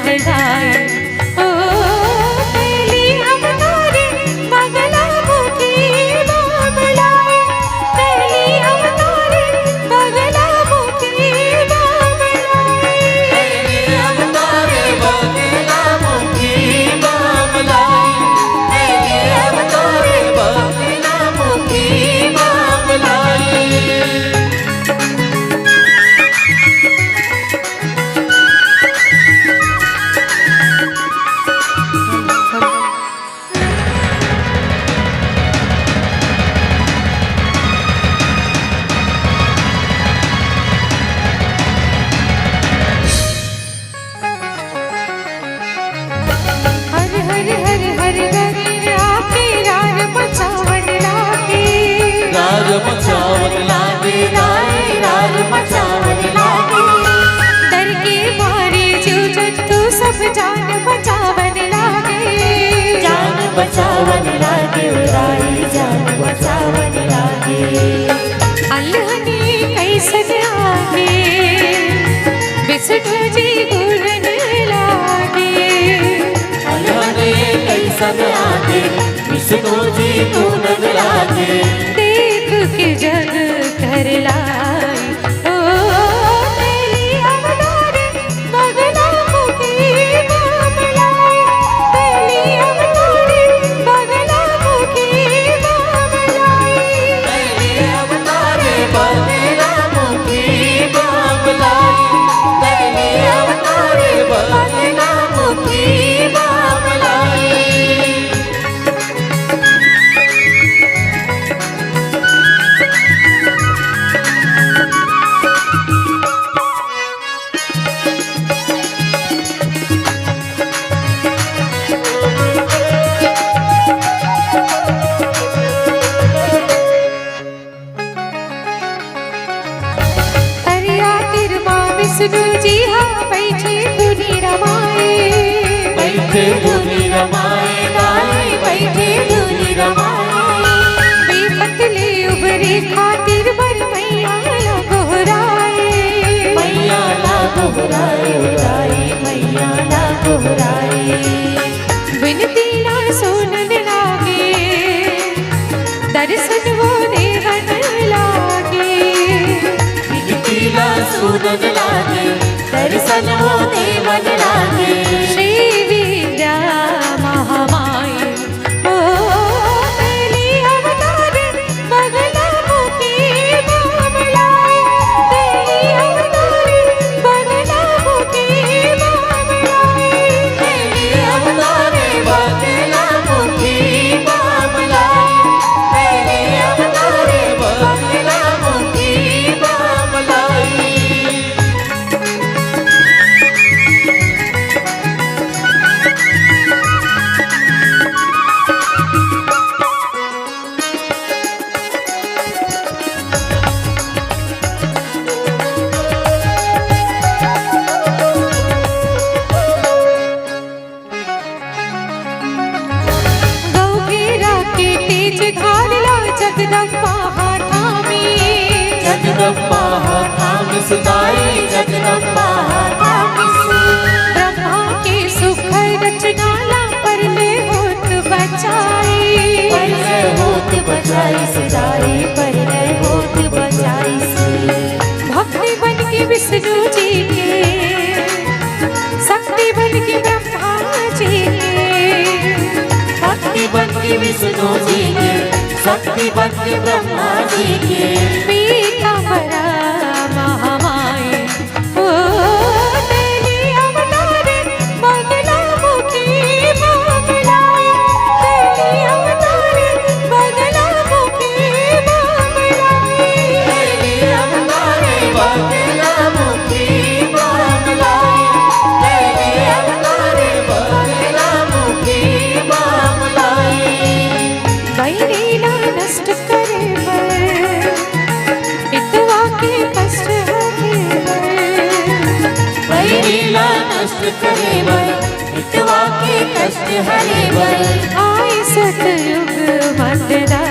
मंडलाए ओ पहली अवतारी पगला मुखी बाबलाए पहली अवतारी पगला मुखी बाबलाए पहली अवतारी पगला मुखी बाबलाए पहली अवतारी पगला मुखी बाबलाए। मचावन लागे राज मचावन लागे डर के मारे जीव जंतु सब जान बचावन लागे जान बचावन लागे राई जान बचावन लागे अल्लाह ने कैसन आगे विष्णु जी बोलन लागे अल्लाह ने कैसन आगे विष्णु जी बोलन लागे के जग कर लाई ओ पहली अवतारी पगला मुखी बाबलाए पहली अवतारी पगला मुखी बाबलाए पहली अवतारी पगला मुखी बाबलाए पहली अवतारी पगला मुखी बाबलाए। विष्णु जी हाँ बैठे धुनी रमाए बैठे धुनी रमाए गाए बैठे धुनी रमाए बेपतले उबरे खातिर बर मैया ला गोहराए मैया ला गोहराए राए मैया ला गोहराए विनती ना सुनन लागे दर्शन वो देवन लागे विनती ना सुनन लागे दर्शन वो देवन लागे श्री विद्या महामाई ओ पहली अवतारी पगला मुखी बाबलाए पहली अवतारी पगला मुखी बाबलाए पहली अवतारी पगला मुखी बाबलाए पहली अवतारी पगला मुखी बाबलाए। जगदम्बा थामी जगदम्बा थामी सदाई जगदम्बा थामी ब्रह्मा के सुख रचना ला परले होत बचाई परले होत बचाई सदाई परले होत बचाई भक्ति बन के विष्णु जी के शक्ति बन के ब्रह्मा जी के भक्ति बन के विष्णु जी के शक्ति बन के ब्रह्मा जी के पीतांबरा महामाई ओ पहली अवतारी पगला मुखी बाबलाए पहली अवतारी पगला मुखी बाबलाए पहली अवतारी पगला मुखी बाबलाए पहली अवतारी पगला मुखी बाबलाए। बैरी ना नष्ट करे इतवा के कष्ट हरे लीला नष्ट करे इतवा के कष्ट हरे आए सतयुग मंडला